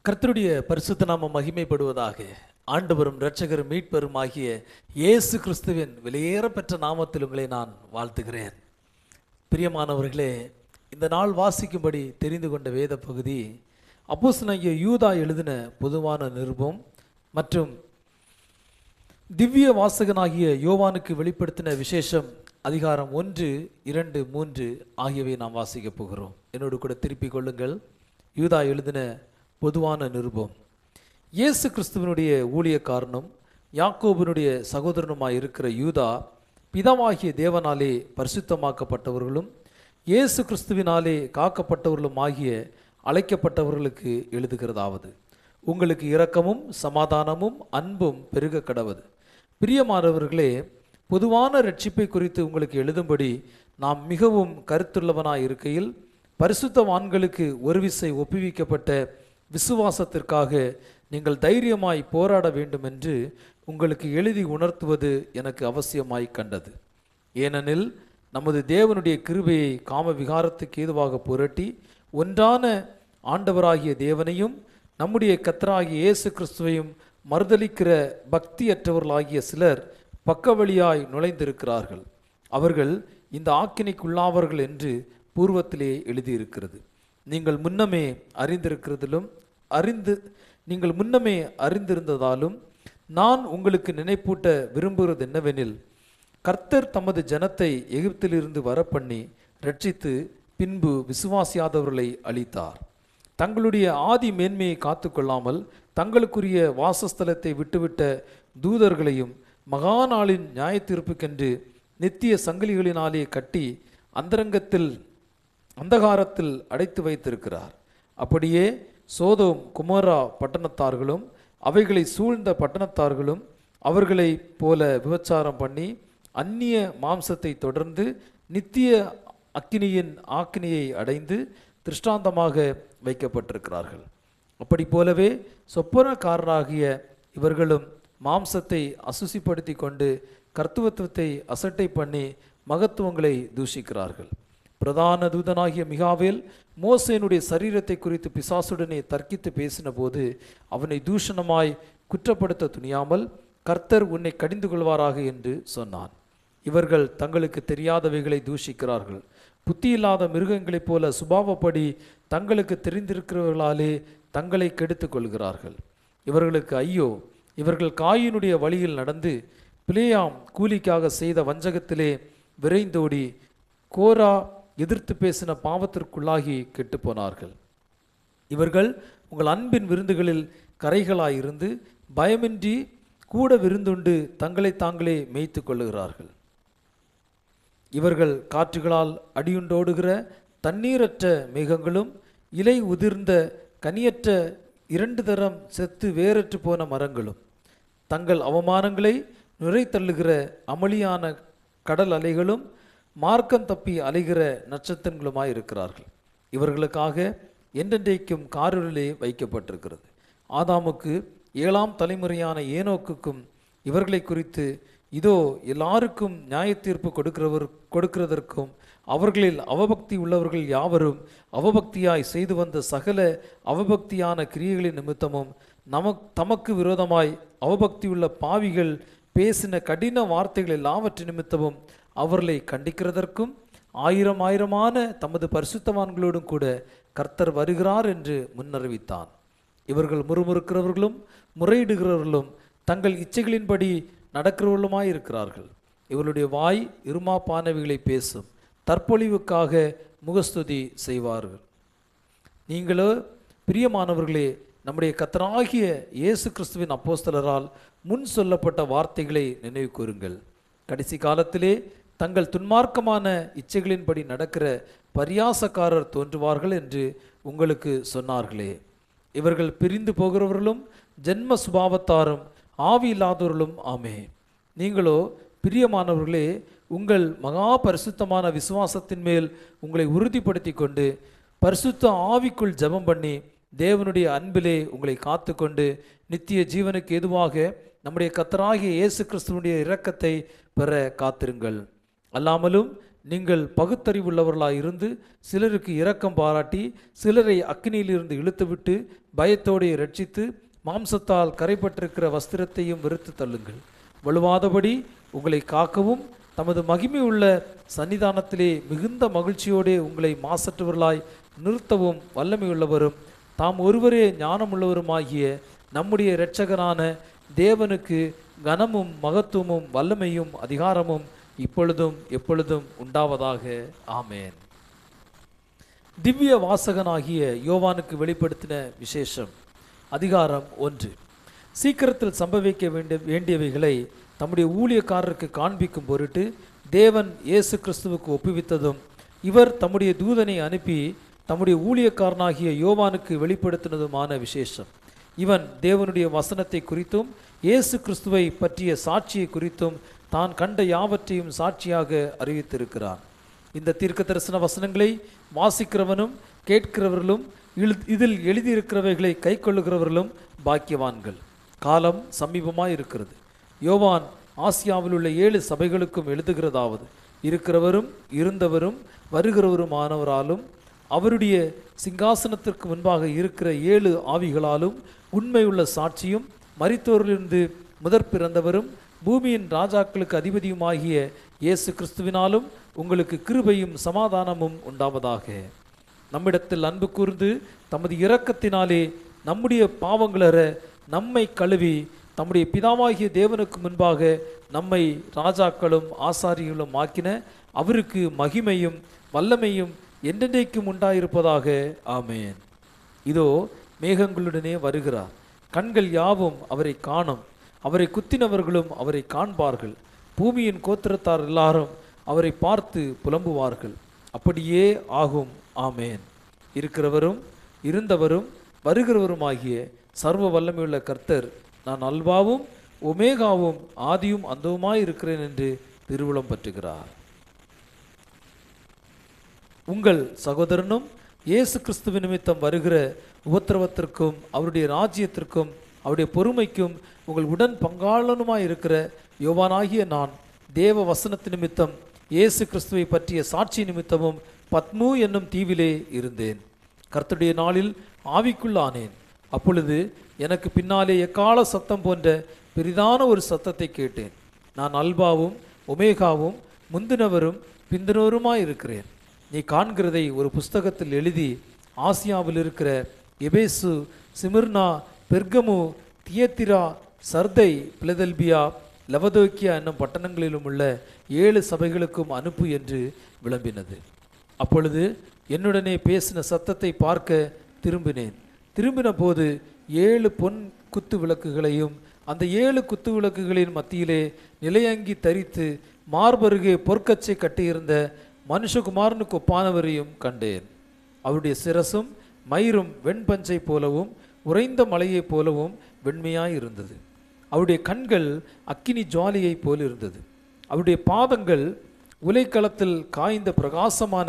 கர்த்தருடைய பரிசுத்த நாமம் மகிமைப்படுவதாக. ஆண்டவரும் இரட்சகரும் மீட்பரும் ஆகிய இயேசு கிறிஸ்துவின் விலையேறப்பெற்ற நாமத்தில் உங்களை நான் வாழ்த்துகிறேன். பிரியமானவர்களே, இந்த நாள் வாசிக்கும்படி தெரிந்து கொண்ட வேத பகுதி அப்போஸ்தலனாகிய யூதா எழுதின பொதுவான நிருபம் மற்றும் திவ்ய வாசகனாகிய யோவானுக்கு வெளிப்படுத்தின விசேஷம் அதிகாரம் 1, 2, 3 ஆகியவை நாம் வாசிக்கப் போகிறோம். என்னோடு கூட திருப்பிக் கொள்ளுங்கள். யூதா எழுதின பொதுவான நிருபம். இயேசு கிறிஸ்துவனுடைய ஊழியக்காரனும் யாக்கோபினுடைய சகோதரனுமாய் இருக்கிற யூதா, பிதாவாகிய தேவனாலே பரிசுத்தமாக்கப்பட்டவர்களும் இயேசு கிறிஸ்துவினாலே காக்கப்பட்டவர்களும் ஆகிய அழைக்கப்பட்டவர்களுக்கு எழுதுகிறதாவது: உங்களுக்கு இரக்கமும் சமாதானமும் அன்பும் பெருக கடவது. பிரியமானவர்களே, பொதுவான இரட்சிப்பை குறித்து உங்களுக்கு எழுதும்படி நாம் மிகவும் கருத்துள்ளவனாய் இருக்கையில், பரிசுத்தவான்களுக்கு ஒரு விசை ஒப்புவிக்கப்பட்ட விசுவாசத்திற்காக நீங்கள் தைரியமாய் போராட வேண்டும் என்று உங்களுக்கு எழுதி உணர்த்துவது எனக்கு அவசியமாய் கண்டது. ஏனெனில் நமது தேவனுடைய கிருபையை காம விகாரத்துக்கு ஏதுவாக புரட்டி ஒன்றான ஆண்டவராகிய தேவனையும் நம்முடைய கர்த்தராகிய இயேசு கிறிஸ்துவையும் மறுதலிக்கிற பக்தியற்றவர்களாகிய சிலர் பக்கவழியாய் நுழைந்திருக்கிறார்கள். அவர்கள் இந்த ஆக்கினைக்குள்ளாவார்கள் என்று பூர்வத்திலே எழுதியிருக்கிறது. நீங்கள் முன்னமே அறிந்திருந்ததாலும் நான் உங்களுக்கு நினைப்பூட்ட விரும்புகிறது என்னவெனில், கர்த்தர் தமது ஜனத்தை எகிப்திலிருந்து வரப்பண்ணி ரட்சித்து பின்பு விசுவாசியாதவர்களை அழித்தார். தங்களுடைய ஆதி மேன்மையை காத்து கொள்ளாமல் தங்களுக்குரிய வாசஸ்தலத்தை விட்டுவிட்ட தூதர்களையும் மகாநாளின் நியாயத்தீர்ப்புக்கென்று நித்திய சங்கிலிகளினாலே கட்டி அந்தகாரத்தில் அடைத்து வைத்திருக்கிறார். அப்படியே சோதோம் குமோரா பட்டணத்தார்களும் அவைகளை சூழ்ந்த பட்டணத்தார்களும் அவர்களை போல விபச்சாரம் பண்ணி அந்நிய மாம்சத்தை தொடர்ந்து நித்திய ஆக்கினையை அடைந்து திருஷ்டாந்தமாக வைக்கப்பட்டிருக்கிறார்கள். அப்படி போலவே சொப்பனக்காரராகிய இவர்களும் மாம்சத்தை அசுசிப்படுத்தி கொண்டு கர்த்துவத்துவத்தை அசட்டை பண்ணி மகத்துவங்களை தூஷிக்கிறார்கள். பிரதான தூதனாகிய மிகாவேல் மோசேனுடைய சரீரத்தை குறித்து பிசாசுடனே தர்க்கித்து பேசின போது அவனை தூஷணமாய் குற்றப்படுத்த துணியாமல், கர்த்தர் உன்னை கடிந்து கொள்வாராக என்று சொன்னான். இவர்கள் தங்களுக்கு தெரியாதவைகளை தூஷிக்கிறார்கள். புத்தியில்லாத மிருகங்களைப் போல சுபாவப்படி தங்களுக்கு தெரிந்திருக்கிறவர்களாலே தங்களை கெடுத்து கொள்கிறார்கள். இவர்களுக்கு ஐயோ! இவர்கள் காயினுடைய வழியில் நடந்து பிலேயாம் கூலிக்காக செய்த வஞ்சகத்திலே விரைந்தோடி கோரா எதிர்த்து பேசின பாவத்திற்குள்ளாகி கெட்டுப்போனார்கள். இவர்கள் உங்கள் அன்பின் விருந்துகளில் கரைகளாயிருந்து பயமின்றி கூட விருந்துண்டு தங்களை தாங்களே மேய்த்து கொள்ளுகிறார்கள். இவர்கள் காற்றுகளால் அடியுண்டோடுகிற தண்ணீரற்ற மேகங்களும் இலை உதிர்ந்த கனியற்ற 2 தரம் செத்து வேறற்று போன மரங்களும் தங்கள் அவமானங்களை நுரை தள்ளுகிற அமளியான கடல் அலைகளும் மார்க்கம் தப்பி அலைகிற நட்சத்திரங்களுமாய் இருக்கிறார்கள். இவர்களுக்காக என்றென்றைக்கும் காரிருளே வைக்கப்பட்டிருக்கிறது. ஆதாமுக்கு 7ஆம் தலைமுறையான ஏனோக்குக்கும் இவர்களை குறித்து இதோ எல்லாருக்கும் நியாயத்தீர்ப்பு கொடுக்கிறதற்கும் அவர்களில் அவபக்தி உள்ளவர்கள் யாவரும் அவபக்தியாய் செய்து வந்த சகல அவபக்தியான கிரியைகளின் நிமித்தமும் தமக்கு விரோதமாய் அவபக்தியுள்ள பாவிகள் பேசின கடின வார்த்தைகள் எல்லாவற்றின் நிமித்தமும் அவர்களை கண்டிக்கிறதற்கும் ஆயிரமான தமது பரிசுத்தவான்களோடும் கூட கர்த்தர் வருகிறார் என்று முன்னறிவித்தான். இவர்கள் முறுமுறுக்கிறவர்களும் முறையிடுகிறவர்களும் தங்கள் இச்சைகளின்படி நடக்கிறவர்களுமாயிருக்கிறார்கள். இவர்களுடைய வாய் இருமாப்பானவைகளை பேசும், தற்பொழிவுக்காக முகஸ்துதி செய்வார்கள். நீங்களோ பிரியமானவர்களே, நம்முடைய கர்த்தராகிய இயேசு கிறிஸ்துவின் அப்போஸ்தலரால் முன் சொல்லப்பட்ட வார்த்தைகளை நினைவு கூறுங்கள். கடைசி காலத்திலே தங்கள் துன்மார்க்கமான இச்சைகளின்படி நடக்கிற பரியாசக்காரர் தோன்றுவார்கள் என்று உங்களுக்கு சொன்னார்களே. இவர்கள் பிரிந்து போகிறவர்களும் ஜென்ம சுபாவத்தாரும் ஆவி இல்லாதவர்களும் ஆமே. நீங்களோ பிரியமானவர்களே, உங்கள் மகா பரிசுத்தமான விசுவாசத்தின் மேல் உங்களை உறுதிப்படுத்தி கொண்டு பரிசுத்த ஆவிக்குள் ஜெபம் பண்ணி தேவனுடைய அன்பிலே உங்களை காத்து கொண்டு நித்திய ஜீவனுக்கு எதுவாக நம்முடைய கர்த்தராகிய இயேசு கிறிஸ்துவனுடைய இரக்கத்தை பெற காத்திருங்கள். அல்லாமலும் நீங்கள் பகுத்தறிவுள்ளவர்களாய் இருந்து சிலருக்கு இரக்கம் பாராட்டி சிலரை அக்கினியிலிருந்து இழுத்துவிட்டு பயத்தோடு இரட்சித்து மாம்சத்தால் கரைப்பட்டிருக்கிற வஸ்திரத்தையும் வெறுத்து தள்ளுங்கள். வலுவாதபடி உங்களை காக்கவும் தமது மகிமை உள்ள சன்னிதானத்திலே மிகுந்த மகிழ்ச்சியோடே உங்களை மாசற்றவர்களாய் நிறுத்தவும் வல்லமையுள்ளவரும் தாம் ஒருவரே ஞானமுள்ளவருமாகிய நம்முடைய இரட்சகரான தேவனுக்கு கனமும் மகத்துவமும் வல்லமையும் அதிகாரமும் இப்பொழுதும் எப்பொழுதும் உண்டாவதாக. ஆமேன். திவ்ய வாசகனாகிய யோவானுக்கு வெளிப்படுத்தின விசேஷம். அதிகாரம் 1. சீக்கிரத்தில் சம்பவிக்க வேண்டியவைகளை தம்முடைய ஊழியக்காரருக்கு காண்பிக்கும் பொருட்டு தேவன் இயேசு கிறிஸ்துவுக்கு ஒப்புவித்ததும் இவர் தம்முடைய தூதனை அனுப்பி தம்முடைய ஊழியக்காரனாகிய யோவானுக்கு வெளிப்படுத்தினதுமான விசேஷம். இவன் தேவனுடைய வசனத்தை குறித்தும் இயேசு கிறிஸ்துவை பற்றிய சாட்சியை குறித்தும் தான் கண்ட யாவற்றையும் சாட்சியாக அறிவித்திருக்கிறான். இந்த தீர்க்க தரிசன வசனங்களை வாசிக்கிறவனும் கேட்கிறவர்களும் இதில் எழுதியிருக்கிறவைகளை கை கொள்ளுகிறவர்களும் பாக்கியவான்கள். காலம் சமீபமாய் இருக்கிறது. யோவான் ஆசியாவில் உள்ள 7 சபைகளுக்கும் எழுதுகிறதாவது, இருக்கிறவரும் இருந்தவரும் வருகிறவருமானவராலும் அவருடைய சிங்காசனத்திற்கு முன்பாக இருக்கிற 7 ஆவிகளாலும் உண்மையுள்ள சாட்சியும் மரித்தோரிலிருந்து முதற் பிறந்தவரும் பூமியின் ராஜாக்களுக்கு அதிபதியுமாகிய இயேசு கிறிஸ்துவினாலும் உங்களுக்கு கிருபையும் சமாதானமும் உண்டாவதாக. நம்மிடத்தில் அன்பு கூர்ந்து தமது இரக்கத்தினாலே நம்முடைய பாவங்களற நம்மை கழுவி தம்முடைய பிதாவாகிய தேவனுக்கு முன்பாக நம்மை ராஜாக்களும் ஆசாரிகளும் ஆக்கின அவருக்கு மகிமையும் வல்லமையும் என்றென்றைக்கும் உண்டாயிருப்பதாக. ஆமேன். இதோ மேகங்களுடனே வருகிறார். கண்கள் யாவும் அவரை காணும். அவரை குத்தினவர்களும் அவரை காண்பார்கள். பூமியின் கோத்திரத்தார் எல்லாரும் அவரை பார்த்து புலம்புவார்கள். அப்படியே ஆகும். ஆமேன். இருக்கிறவரும் இருந்தவரும் வருகிறவருமாகிய சர்வ வல்லமையுள்ள கர்த்தர், நான் அல்பாவும் ஒமேகாவும் ஆதியும் அந்தவுமாய் இருக்கிறேன் என்று திருவுளம் பற்றுகிறார். உங்கள் சகோதரனும் இயேசு கிறிஸ்துவ நிமித்தம் வருகிற உபத்திரவத்திற்கும் அவருடைய ராஜ்யத்திற்கும் அவருடைய பொறுமைக்கும் உங்கள் உடன் பங்காளனுமாய் இருக்கிற யோவானாகிய நான் தேவ வசனத்து நிமித்தம் இயேசு கிறிஸ்துவை பற்றிய சாட்சி நிமித்தமும் பத்மு என்னும் தீவிலே இருந்தேன். கர்த்தருடைய நாளில் ஆவிக்குள்ளானேன். அப்பொழுது எனக்கு பின்னாலே எக்கால சத்தம் போன்ற பெரிதான ஒரு சத்தத்தை கேட்டேன். நான் அல்பாவும் ஒமேகாவும் முந்தினவரும் பிந்தினவருமாய் இருக்கிறேன். நீ காண்கிறதை ஒரு புஸ்தகத்தில் எழுதி ஆசியாவில் இருக்கிற எபேசு, சிமிர்னா, பெர்கமு, தியத்திரா, சர்தை, பிலதெல்பியா, லவதோக்கியா என்னும் பட்டணங்களிலும் உள்ள 7 சபைகளுக்கும் அனுப்பு என்று விளம்பினது. அப்பொழுது என்னுடனே பேசின சத்தத்தை பார்க்க திரும்பினேன். திரும்பின போது 7 பொன் குத்து விளக்குகளையும் அந்த 7 குத்து விளக்குகளின் மத்தியிலே நிலையங்கி தரித்து மார்பருகே பொற்கச்சை கட்டியிருந்த மனுஷகுமாரனுக்கு ஒப்பானவரையும் கண்டேன். அவருடைய சிரசும் மயிரும் வெண்பஞ்சை போலவும் உறைந்த மலையைப் போலவும் வெண்மையாய் இருந்தது. அவருடைய கண்கள் அக்கினி ஜுவாலியைப் போல் இருந்தது. அவருடைய பாதங்கள் உலைக்களத்தில் காய்ந்த பிரகாசமான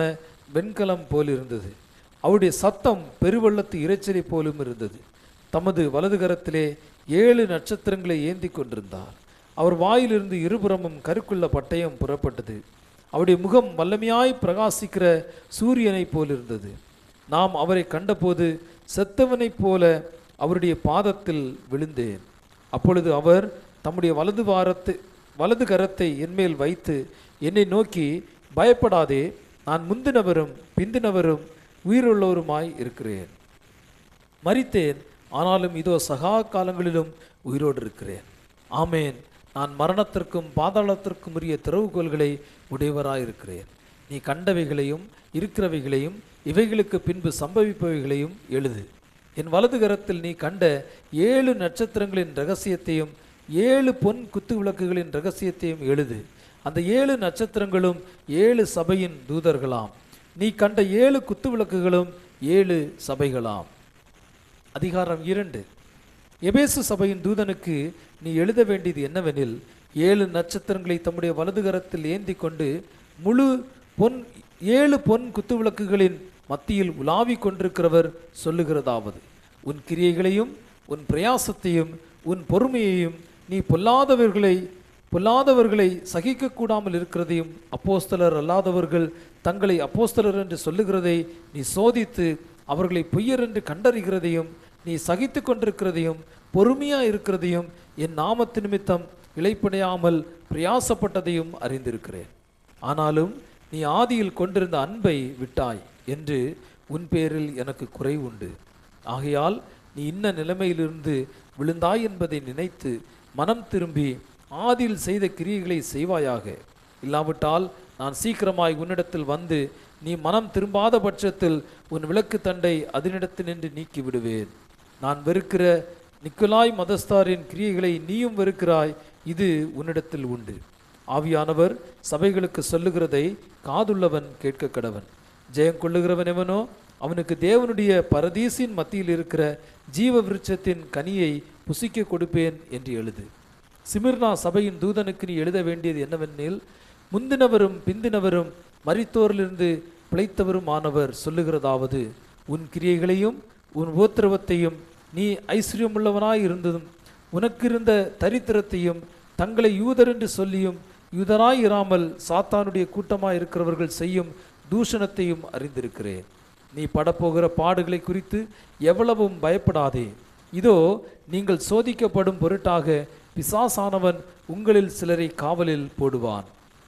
வெண்கலம் போல் இருந்தது. அவருடைய சத்தம் பெருவெள்ளத்து இரைச்சலை போலும் இருந்தது. தமது வலது கரத்திலே 7 நட்சத்திரங்களை ஏந்தி கொண்டிருந்தார். அவர் வாயிலிருந்து இருபுறமும் கருக்குள்ள பட்டயம் புறப்பட்டது. அவருடைய முகம் வல்லமையாய் பிரகாசிக்கிற சூரியனைப் போல் இருந்தது. நாம் அவரை கண்டபோது செத்தவனைப் போல அவருடைய பாதத்தில் விழுந்தேன். அப்பொழுது அவர் தம்முடைய வலது கரத்தை என்மேல் வைத்து என்னை நோக்கி, பயப்படாதே, நான் முந்தினவரும் பிந்தினவரும் உயிருள்ளவருமாய் இருக்கிறேன். மரித்தேன், ஆனாலும் இதோ சகா காலங்களிலும் உயிரோடு இருக்கிறேன். ஆமேன். நான் மரணத்திற்கும் பாதாளத்திற்கும் உரிய திறவுகோல்களை உடையவராயிருக்கிறேன். நீ கண்டவைகளையும் இருக்கிறவைகளையும் இவைகளுக்கு பின்பு சம்பவிப்பவைகளையும் எழுது. என் வலது கரத்தில் நீ கண்ட 7 நட்சத்திரங்களின் இரகசியத்தையும் 7 பொன் குத்து விளக்குகளின் இரகசியத்தையும் எழுது. அந்த 7 நட்சத்திரங்களும் 7 சபையின் தூதர்களாம். நீ கண்ட 7 குத்து விளக்குகளும் 7 சபைகளாம். அதிகாரம் 2. எபேசு சபையின் தூதனுக்கு நீ எழுத வேண்டியது என்னவெனில், 7 நட்சத்திரங்களை தம்முடைய வலது கரத்தில் ஏந்தி கொண்டு முழு 7 பொன் குத்து விளக்குகளின் மத்தியில் உலாவி கொண்டிருக்கிறவர் சொல்லுகிறதாவது, உன் கிரியைகளையும் உன் பிரயாசத்தையும் உன் பொறுமையையும் நீ பொல்லாதவர்களை சகிக்கக்கூடாமல் இருக்கிறதையும் அப்போஸ்தலர் அல்லாதவர்கள் தங்களை அப்போஸ்தலர் என்று சொல்லுகிறதை நீ சோதித்து அவர்களை பொய்யர் என்று கண்டறிகிறதையும் நீ சகித்து கொண்டிருக்கிறதையும் பொறுமையாக இருக்கிறதையும் என் நாமத்து நிமித்தம் இளைப்படையாமல் பிரயாசப்பட்டதையும் அறிந்திருக்கிறேன். ஆனாலும் நீ ஆதியில் கொண்டிருந்த அன்பை விட்டாய் என்று உன் பேரில் எனக்கு குறை உண்டு. ஆகையால் நீ இன்ன நிலைமையிலிருந்து விழுந்தாய் என்பதை நினைத்து மனம் திரும்பி ஆதியில் செய்த கிரியைகளை செய்வாயாக. இல்லாவிட்டால் நான் சீக்கிரமாய் உன்னிடத்தில் வந்து நீ மனம் திரும்பாத பட்சத்தில் உன் விளக்கு தண்டை அதனிடத்தில் நின்று நீக்கி விடுவேன். நான் வெறுக்கிற நிக்கோலாய் மதஸ்தாரின் கிரியைகளை நீயும் வெறுக்கிறாய், இது உன்னிடத்தில் உண்டு. ஆவியானவர் சபைகளுக்கு சொல்லுகிறதை காதுள்ளவன் கேட்க கடவன். ஜெயம் கொள்ளுகிறவன் எவனோ அவனுக்கு தேவனுடைய பரதீசின் மத்தியில் இருக்கிற ஜீவ விருட்சத்தின் கனியை புசிக்க கொடுப்பேன் என்று எழுது. சிமிர்னா சபையின் தூதனுக்கு நீ எழுத வேண்டியது என்னவெனில், முந்தினவரும் பிந்தினவரும் மரித்தோரிலிருந்து பிழைத்தவரும் ஆனவர் சொல்லுகிறதாவது, உன் கிரியைகளையும் உன் உபத்திரவத்தையும் நீ ஐஸ்வர்யமுள்ளவனாய் இருந்ததும் உனக்கிருந்த தரித்திரத்தையும் தங்களை யூதர் என்று சொல்லியும் யூதராய் இராமல் சாத்தானுடைய கூட்டமாய் இருக்கிறவர்கள் செய்யும் தூஷணத்தையும் அறிந்திருக்கிறேன். நீ படப்போகிற பாடுகளை குறித்து எவ்வளவும் பயப்படாதே. இதோ நீங்கள் சோதிக்கப்படும் பொருட்டாக பிசாசானவன் உங்களில் சிலரை காவலில் போடுவான்.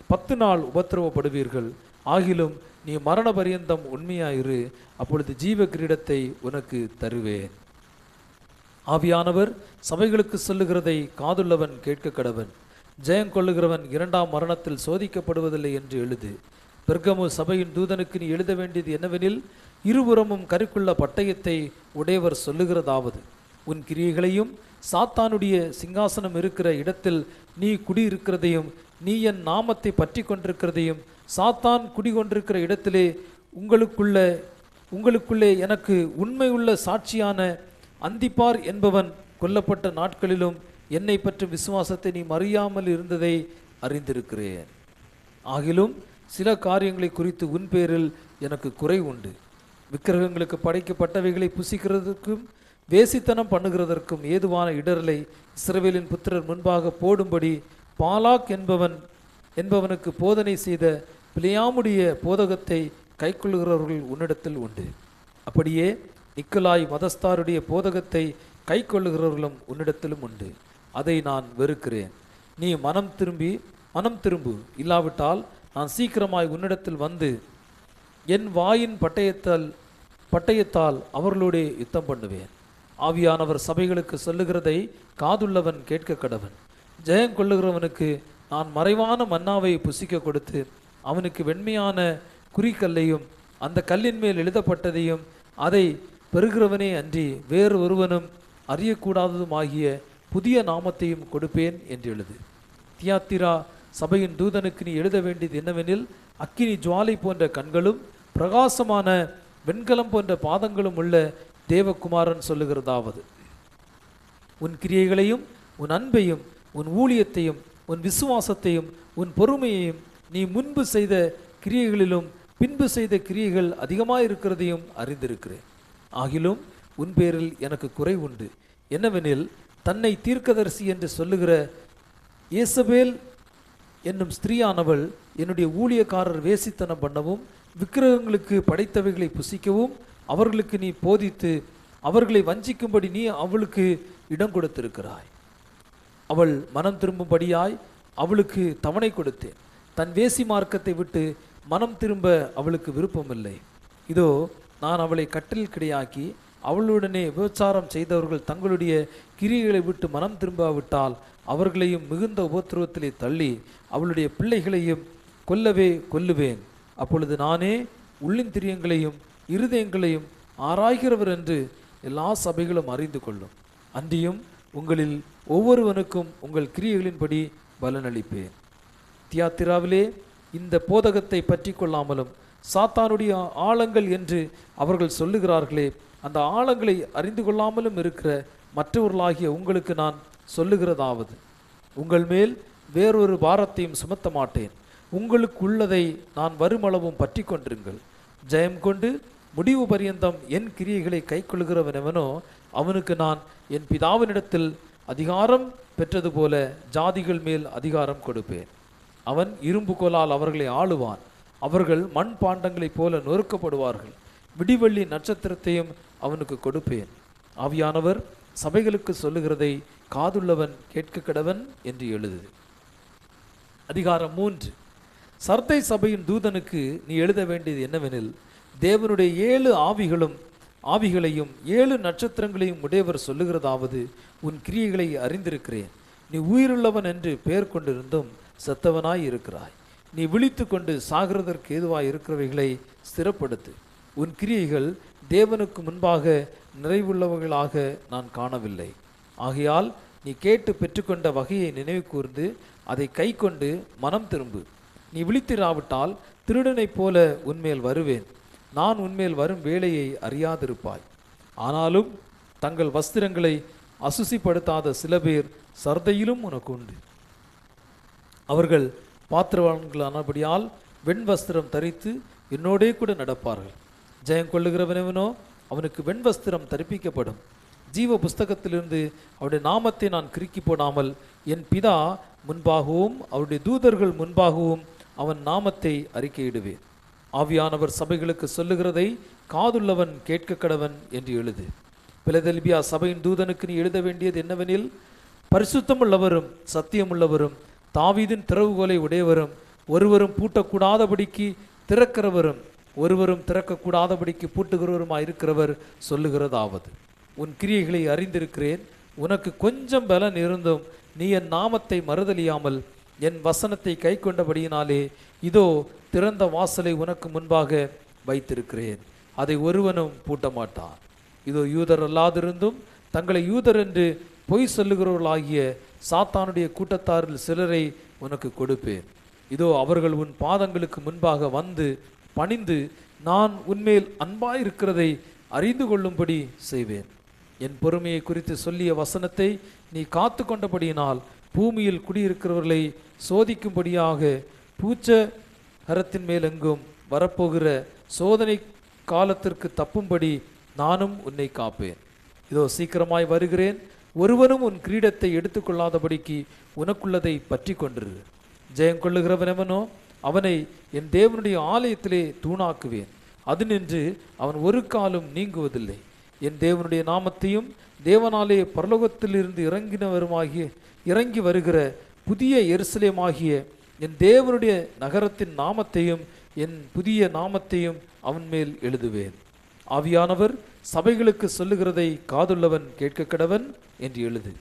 10 நாள் உபத்திரவப்படுவீர்கள். ஆகிலும் நீ மரண பரியந்தம் உண்மையாயிரு, அப்பொழுது ஜீவ கிரீடத்தை உனக்கு தருவேன். ஆவியானவர் சபைகளுக்கு சொல்லுகிறதை காதுள்ளவன் கேட்க கடவன். ஜெயம் கொள்ளுகிறவன் 2ஆம் மரணத்தில் சோதிக்கப்படுவதில்லை என்று எழுது. பெர்கமு சபையின் தூதனுக்கு நீ எழுத வேண்டியது என்னவெனில், இருபுறமும் கருக்குள்ள பட்டயத்தை உடையவர் சொல்லுகிறதாவது, உன் கிரியைகளையும் சாத்தானுடைய சிங்காசனம் இருக்கிற இடத்தில் நீ குடியிருக்கிறதையும் நீ என் நாமத்தை பற்றி கொண்டிருக்கிறதையும் சாத்தான் குடிகொண்டிருக்கிற இடத்திலே உங்களுக்குள்ளே எனக்கு உண்மையுள்ள சாட்சியான அந்திப்பார் என்பவன் கொல்லப்பட்ட நாட்களிலும் என்னை பற்றி விசுவாசத்தை நீ மறியாமல் இருந்ததை அறிந்திருக்கிறேன். ஆகிலும் சில காரியங்களை குறித்து உன் பேரில் எனக்கு குறை உண்டு. விக்கிரகங்களுக்கு படைக்கப்பட்டவைகளை புசிக்கிறதுக்கும் வேசித்தனம் பண்ணுகிறதற்கும் ஏதுவான இடரலை இஸ்ரவேலின் புத்திரர் முன்பாக போடும்படி பாலாக் என்பவனுக்கு போதனை செய்த பிலேயாமுடைய போதகத்தை கைக்கொள்ளுகிறவர்கள் உன்னிடத்தில் உண்டு. அப்படியே நிக்கோலாய் மதஸ்தாருடைய போதகத்தை கைக்கொள்ளுகிறவர்களும் உன்னிடத்திலும் உண்டு. அதை நான் வெறுக்கிறேன். நீ மனம் திரும்பு, இல்லாவிட்டால் நான் சீக்கிரமாய் உன்னிடத்தில் வந்து என் வாயின் பட்டயத்தால் அவர்களோட யுத்தம் பண்ணுவேன். ஆவியானவர் சபைகளுக்கு சொல்லுகிறதை காதுள்ளவன் கேட்க கடவன். ஜெயம் கொள்ளுகிறவனுக்கு நான் மறைவான மன்னாவை புசிக்க கொடுத்து அவனுக்கு வெண்மையான குறிக்கல்லையும் அந்த கல்லின் மேல் எழுதப்பட்டதையும் அதை பெறுகிறவனே அன்றி வேறு ஒருவனும் அறியக்கூடாததுமாகிய புதிய நாமத்தையும் கொடுப்பேன் என்று எழுது. தியாத்திரா சபையின் தூதனுக்கு நீ எழுத வேண்டியது என்னவெனில், அக்கினி ஜுவாலை போன்ற கண்களும் பிரகாசமான வெண்கலம் போன்ற பாதங்களும் உள்ள தேவகுமாரன் சொல்லுகிறதாவது, உன் கிரியைகளையும் உன் அன்பையும் உன் ஊழியத்தையும் உன் விசுவாசத்தையும் உன் பொறுமையையும் நீ முன்பு செய்த கிரியைகளிலும் பின்பு செய்த கிரியைகள் அதிகமாயிருக்கிறதையும் அறிந்திருக்கிறேன். ஆகிலும் உன் பேரில் எனக்கு குறை உண்டு. என்னவெனில், தன்னை தீர்க்கதரிசி என்று சொல்லுகிற ஏசபேல் என்னும் ஸ்திரீயானவள் என்னுடைய ஊழியக்காரர் வேசித்தனம் பண்ணவும் விக்கிரகங்களுக்கு படைத்தவைகளை புசிக்கவும் அவர்களுக்கு நீ போதித்து அவர்களை வஞ்சிக்கும்படி நீ அவளுக்கு இடம் கொடுத்திருக்கிறாய். அவள் மனம் திரும்பும்படியாய் அவளுக்கு தவணை கொடுத்தேன். தன் வேசி மார்க்கத்தை விட்டு மனம் திரும்ப அவளுக்கு விருப்பமில்லை. இதோ நான் அவளை கட்டில் கிடையாக்கி அவளுடனே விபச்சாரம் செய்தவர்கள் தங்களுடைய கிரியைகளை விட்டு மனம் திரும்பாவிட்டால் அவர்களையும் மிகுந்த உபத்திரவத்திலே தள்ளி அவளுடைய பிள்ளைகளையும் கொல்லுவேன். அப்பொழுது நானே உள்ளிந்திரியங்களையும் இருதயங்களையும் ஆராய்கிறவர் என்று எல்லா சபைகளும் அறிந்து கொள்ளும். அன்றியும் உங்களில் ஒவ்வொருவனுக்கும் உங்கள் கிரியைகளின்படி பலனளிப்பேன். தியாத்திராவிலே இந்த போதகத்தை பற்றி கொள்ளாமலும் சாத்தானுடைய ஆழங்கள் என்று அவர்கள் சொல்லுகிறார்களே, அந்த ஆழங்களை அறிந்து கொள்ளாமலும் இருக்கிற மற்றவர்களாகிய உங்களுக்கு நான் சொல்லுகிறதாவது, உங்கள் மேல் வேறொரு பாரத்தையும் சுமத்த மாட்டேன். உங்களுக்கு உள்ளதை நான் வருமளவும் பற்றி கொண்டிருங்கள். ஜெயம் கொண்டு முடிவு பரியந்தம் என் கிரியைகளை கைக்கொள்கிறவனவனோ அவனுக்கு நான் என் பிதாவினிடத்தில் அதிகாரம் பெற்றது போல ஜாதிகள் மேல் அதிகாரம் கொடுப்பேன். அவன் இரும்பு கோலால் அவர்களை ஆளுவான். அவர்கள் மண் பாண்டங்களைப் போல நொறுக்கப்படுவார்கள். விடிவெள்ளி நட்சத்திரத்தையும் அவனுக்கு கொடுப்பேன். ஆவியானவர் சபைகளுக்கு சொல்லுகிறதை காதுள்ளவன் கேட்க கடவன் என்று எழுது. அதிகாரம் 3. சர்தை சபையின் தூதனுக்கு நீ எழுத வேண்டியது என்னவெனில், தேவனுடைய 7 ஆவிகளையும் 7 நட்சத்திரங்களையும் உடையவர் சொல்லுகிறதாவது, உன் கிரியைகளை அறிந்திருக்கிறேன். நீ உயிருள்ளவன் என்று பெயர் கொண்டிருந்தும் செத்தவனாய் இருக்கிறாய். நீ விழித்து கொண்டு சாகிறதற்கு ஏதுவாய் இருக்கிறவைகளை ஸ்திரப்படுத்து. உன் கிரியைகள் தேவனுக்கு முன்பாக நிறைவுள்ளவர்களாக நான் காணவில்லை. ஆகையால் நீ கேட்டு பெற்றுக்கொண்ட வகையை நினைவு கூர்ந்து அதை கை கொண்டு மனம் திரும்பு. நீ விழித்திராவிட்டால் திருடனைப் போல உன்மேல் வருவேன். நான் உன்மேல் வரும் வேளையை அறியாதிருப்பாய். ஆனாலும் தங்கள் வஸ்திரங்களை அசுசிப்படுத்தாத சில பேர் சர்தையிலும் உனக்கு உண்டு. அவர்கள் பாத்திரவான்களானபடியால் வெண் வஸ்திரம் தரித்து என்னோடே கூட நடப்பார்கள். ஜெயம் கொள்ளுகிறவனவனோ அவனுக்கு வெண் வஸ்திரம் தரிப்பிக்கப்படும். ஜீவ புஸ்தகத்திலிருந்து அவருடைய நாமத்தை நான் கிறுக்கி போடாமல் என் பிதா முன்பாகவும் அவருடைய தூதர்கள் முன்பாகவும் அவன் நாமத்தை அறிக்கையிடுவேன். ஆவியானவர் சபைகளுக்கு சொல்லுகிறதை காதுள்ளவன் கேட்க கடவன் என்று எழுது. பிலதெல்பியா சபையின் தூதனுக்கு நீ எழுத வேண்டியது என்னவெனில், பரிசுத்தமுள்ளவரும் சத்தியமுள்ளவரும் தாவீதின் திறவுகோலை உடையவரும் ஒருவரும் பூட்டக்கூடாதபடிக்கு திறக்கிறவரும் ஒருவரும் திறக்கக்கூடாதபடிக்கு பூட்டுகிறவருமாயிருக்கிறவர் சொல்லுகிறதாவது, உன் கிரியைகளை அறிந்திருக்கிறேன். உனக்கு கொஞ்சம் பலன் இருந்தும் நீ என் நாமத்தை மறுதலியாமல் என் வசனத்தை கை கொண்டபடியினாலே இதோ திறந்த வாசலை உனக்கு முன்பாக வைத்திருக்கிறேன். அதை ஒருவனும் பூட்ட மாட்டான். இதோ யூதர் அல்லாதிருந்தும் தங்களை யூதர் என்று பொய் சொல்லுகிறவர்களாகிய சாத்தானுடைய கூட்டத்தாரில் சிலரை உனக்கு கொடுப்பேன். இதோ அவர்கள் உன் பாதங்களுக்கு முன்பாக வந்து பணிந்து நான் உன்மேல் அன்பாயிருக்கிறதை அறிந்து கொள்ளும்படி செய்வேன். என் பொறுமையை குறித்து சொல்லிய வசனத்தை நீ காத்து கொண்டபடியினால் பூமியில் குடியிருக்கிறவர்களை சோதிக்கும்படியாக பூச்ச ஹரத்தின் மேலெங்கும் வரப்போகிற சோதனை காலத்திற்கு தப்பும்படி நானும் உன்னை காப்பேன். இதோ சீக்கிரமாய் வருகிறேன். ஒருவனும் உன் கிரீடத்தை எடுத்துக்கொள்ளாதபடிக்கு உனக்குள்ளதை பற்றி கொண்டிரு. ஜெயம் கொள்ளுகிறவனவனோ அவனை என் தேவனுடைய ஆலயத்திலே தூணாக்குவேன். அது நின்று அவன் ஒரு காலும் நீங்குவதில்லை. என் தேவனுடைய நாமத்தையும் தேவனாலே பரலோகத்திலிருந்து இறங்கி வருகிற புதிய எருசலேமாகிய என் தேவனுடைய நகரத்தின் நாமத்தையும் என் புதிய நாமத்தையும் அவன் மேல் எழுதுவேன். ஆவியானவர் சபைகளுக்கு சொல்லுகிறதை காதுள்ளவன் கேட்க கடவன் என்று எழுது.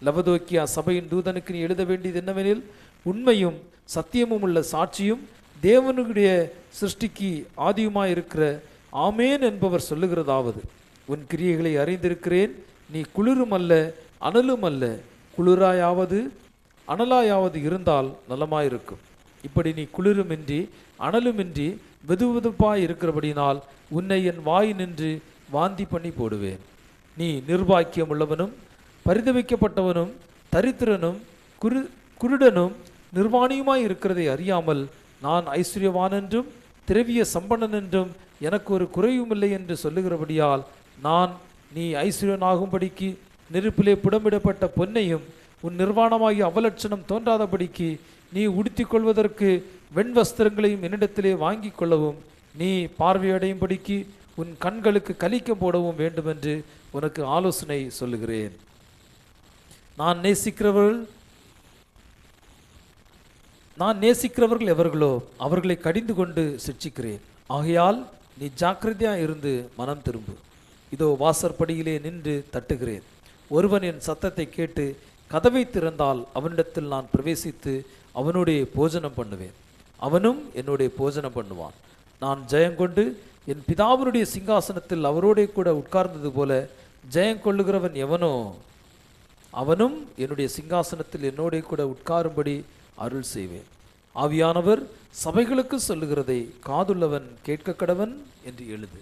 லவதோக்கியா சபையின் தூதனுக்கு நீ எழுத வேண்டியது என்னவெனில், உண்மையும் சத்தியமும் உள்ள சாட்சியும் தேவனுடைய சிருஷ்டிக்கு ஆதியுமாயிருக்கிற ஆமேன் என்பவர் சொல்லுகிறதாவது, உன் கிரியைகளை அறிந்திருக்கிறேன். நீ குளிரும் அல்ல அனலும் அல்ல. குளிராயாவது அனலாயாவது இருந்தால் நலமாயிருக்கும். இப்படி நீ குளிருமின்றி அனலுமின்றி வெதுவெதுப்பாய் இருக்கிறபடினால் உன்னை என் வாய் நின்று வாந்தி பண்ணி போடுவேன். நீ நிர்பாக்கியம் உள்ளவனும் பரிதவிக்கப்பட்டவனும் தரித்திரனும் குருடனும் நிர்வாணியுமாய் இருக்கிறதை அறியாமல் நான் ஐஸ்வர்யவான் என்றும் திரவிய சம்பன்னன் என்றும் எனக்கு ஒரு குறையுமில்லை என்று சொல்லுகிறபடியால் நான் நீ ஐஸ்வர்யனாகும்படிக்கு நெருப்பிலே புடமிடப்பட்ட பொன்னையும் உன் நிர்வாணமாகி அவலட்சணம் தோன்றாதபடிக்கு நீ உடுத்திக் கொள்வதற்கு வெண் வஸ்திரங்களையும் என்னிடத்திலே வாங்கி கொள்ளவும் நீ பார்வையடையும்படிக்கு உன் கண்களுக்கு கலிக்கம் போடவும் வேண்டுமென்று உனக்கு ஆலோசனை சொல்லுகிறேன். நான் நேசிக்கிறவர்கள் எவர்களோ அவர்களை கடிந்து கொண்டு சிட்சிக்கிறேன். ஆகையால் நீ ஜாக்கிரதையா இருந்து மனம் திரும்பு. இதோ வாசற்படியிலே நின்று தட்டுகிறேன். ஒருவன் என் சத்தத்தை கேட்டு கதவை திறந்தால் அவனிடத்தில் நான் பிரவேசித்து அவனுடைய போஜனம் பண்ணுவேன், அவனும் என்னுடைய போஜனம் பண்ணுவான். நான் ஜெயங்கொண்டு என் பிதாவினுடைய சிங்காசனத்தில் அவரோடே கூட உட்கார்ந்தது போல ஜெயங்கொள்ளுகிறவன் எவனோ அவனும் என்னுடைய சிங்காசனத்தில் என்னோடே கூட உட்காரும்படி அருள் செய்வேன். ஆவியானவர் சபைகளுக்கு சொல்லுகிறதை காதுள்ளவன் கேட்க கடவன் என்று எழுது.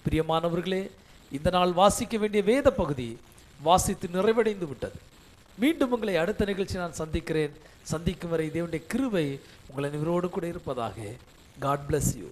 பிரியமானவர்களே, இந்த நாள் வாசிக்க வேண்டிய வேத பகுதி வாசித்து நிறைவடைந்து விட்டது. மீண்டும் உங்களை அடுத்த நிகழ்ச்சி நான் சந்திக்கிறேன். சந்திக்கும் வரை தேவனுடைய கிருபை உங்கள் அனைவரோடு கூட இருப்பதாக. God bless you.